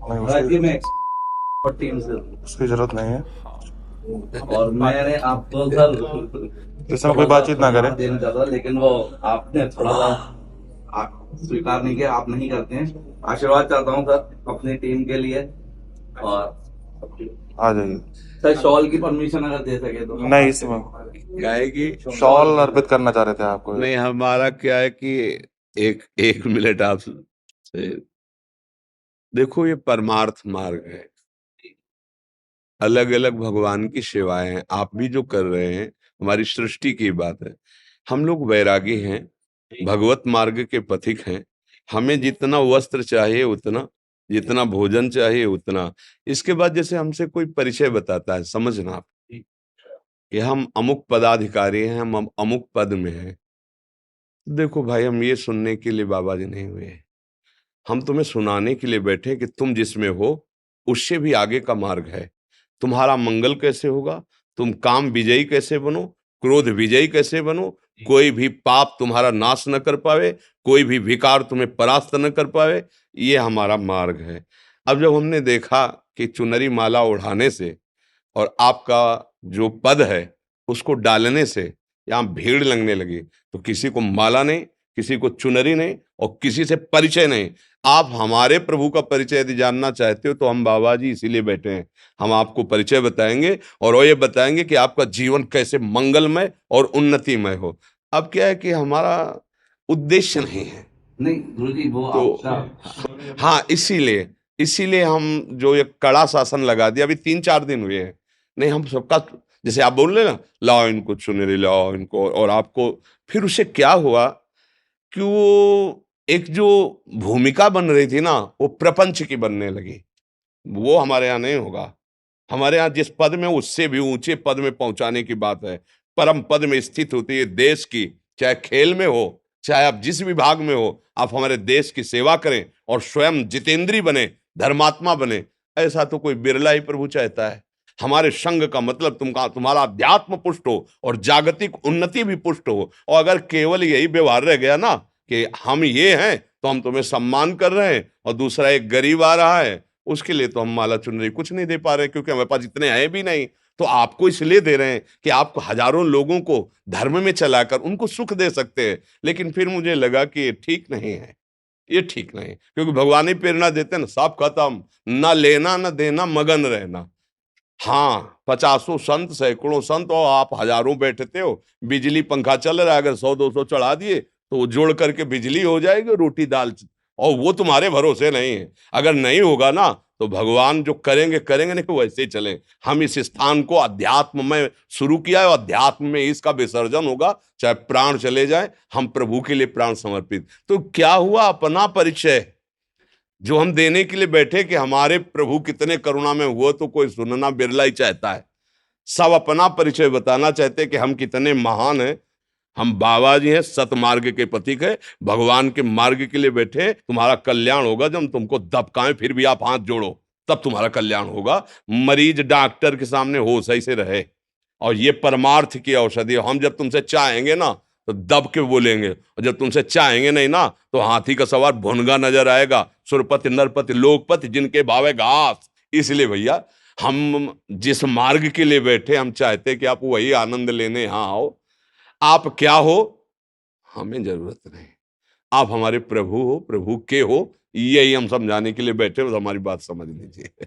नहीं, हालांकि उसकी मैं और टीम से उसकी जरूरत नहीं है। और मैंने आपको सर इसमें कोई थोड़ा सा बातचीत ना करे। सम्मान देना चाहता था, लेकिन वो आपने थोड़ा सा स्वीकार नहीं किया। आप नहीं करते हैं। आशीर्वाद चाहता हूँ सर अपनी टीम के लिए। और आ जाइए। सर शॉल की परमिशन अगर दे सके तो नहीं, इसमें क्या है कि शॉल शॉल अर्पित करना चाह रहे थे आपको। नहीं, हमारा क्या है कि एक एक मिनट आप से देखो, ये परमार्थ मार्ग है, अलग अलग भगवान की सेवाएं हैं। आप भी जो कर रहे हैं, हमारी सृष्टि की बात है। हम लोग वैरागी हैं, भगवत मार्ग के पथिक हैं। हमें जितना वस्त्र चाहिए उतना, जितना भोजन चाहिए उतना। इसके बाद जैसे हमसे कोई परिचय बताता है, समझना आप कि हम अमुक पदाधिकारी हैं, हम अमुक पद में हैं। देखो भाई, हम ये सुनने के लिए बाबा जी नहीं हुए, हम तुम्हें सुनाने के लिए बैठे कि तुम जिसमें हो उससे भी आगे का मार्ग है। तुम्हारा मंगल कैसे होगा, तुम काम विजयी कैसे बनो, क्रोध विजयी कैसे बनो, कोई भी पाप तुम्हारा नाश न कर पावे, कोई भी विकार तुम्हें परास्त न कर पावे, ये हमारा मार्ग है। अब जब हमने देखा कि चुनरी माला ओढ़ाने से और आपका जो पद है उसको डालने से यहाँ भीड़ लगने लगी, तो किसी को माला नहीं, किसी को चुनरी नहीं, और किसी से परिचय नहीं। आप हमारे प्रभु का परिचय यदि जानना चाहते हो तो हम बाबा जी इसीलिए बैठे हैं। हम आपको परिचय बताएंगे और वो ये बताएंगे कि आपका जीवन कैसे मंगलमय और उन्नतिमय हो। अब क्या है कि हमारा उद्देश्य नहीं है, नहीं गुरु जी वो तो आपका हाँ, इसीलिए इसीलिए हम जो ये कड़ा शासन लगा दिया, अभी 3-4 दिन हुए हैं। नहीं, हम सबका, जैसे आप बोल रहे ना, लाओ इनको चुनरी, लाओ इनको, और आपको फिर उससे क्या हुआ कि वो एक जो भूमिका बन रही थी ना, वो प्रपंच की बनने लगी। वो हमारे यहाँ नहीं होगा। हमारे यहाँ जिस पद में, उससे भी ऊंचे पद में पहुंचाने की बात है। परम पद में स्थित होती है देश की, चाहे खेल में हो, चाहे आप जिस विभाग में हो, आप हमारे देश की सेवा करें और स्वयं जितेंद्री बने, धर्मात्मा बने। ऐसा तो कोई बिरला ही प्रभु चाहता है। हमारे संघ का मतलब तुम्हारा अध्यात्म पुष्ट हो और जागतिक उन्नति भी पुष्ट हो। और अगर केवल यही व्यवहार रह गया ना कि हम ये हैं तो हम तुम्हें सम्मान कर रहे हैं, और दूसरा एक गरीब आ रहा है उसके लिए तो हम माला चुनरी कुछ नहीं दे पा रहे, क्योंकि हमारे पास इतने हैं भी नहीं। तो आपको इसलिए दे रहे हैं कि आप हजारों लोगों को धर्म में चलाकर उनको सुख दे सकते हैं। लेकिन फिर मुझे लगा कि ये ठीक नहीं है, ये ठीक नहीं, क्योंकि भगवान ही प्रेरणा देते हैं ना, सब खत्म, ना लेना ना देना, मगन रहना। हाँ, 50 संत, सैकड़ों संत, और आप हजारों बैठते हो। बिजली पंखा चल रहा है, अगर 100-200 चढ़ा दिए तो वो जोड़ करके बिजली हो जाएगी, रोटी दाल, और वो तुम्हारे भरोसे नहीं है। अगर नहीं होगा ना तो भगवान जो करेंगे करेंगे, नहीं तो वैसे ही चले। हम इस स्थान को अध्यात्म में शुरू किया है, और अध्यात्म में इसका विसर्जन होगा, चाहे प्राण चले जाए, हम प्रभु के लिए प्राण समर्पित। तो क्या हुआ, अपना परिचय जो हम देने के लिए बैठे कि हमारे प्रभु कितने करुणा में हुए, तो कोई सुनना बिरला ही चाहता है। सब अपना परिचय बताना चाहते हैं कि हम कितने महान हैं। हम बाबा जी हैं, सतमार्ग के प्रतीक है, भगवान के मार्ग के लिए बैठे हैं। तुम्हारा कल्याण होगा जब तुमको दबकाएं फिर भी आप हाथ जोड़ो, तब तुम्हारा कल्याण होगा। मरीज डॉक्टर के सामने होश ही से रहे, और ये परमार्थ की औषधि है। हम जब तुमसे चाहेंगे ना तो दब के बोलेंगे, और जब तुमसे चाहेंगे नहीं ना तो हाथी का सवार भुनगा नजर आएगा। सुरपति नरपति लोकपति जिनके भावे घास। इसलिए भैया, हम जिस मार्ग के लिए बैठे, हम चाहते कि आप वही आनंद लेने यहाँ आओ। आप क्या हो हमें जरूरत नहीं, आप हमारे प्रभु हो, प्रभु के हो, यही हम समझाने के लिए बैठे हो, तो हमारी बात समझ लीजिए।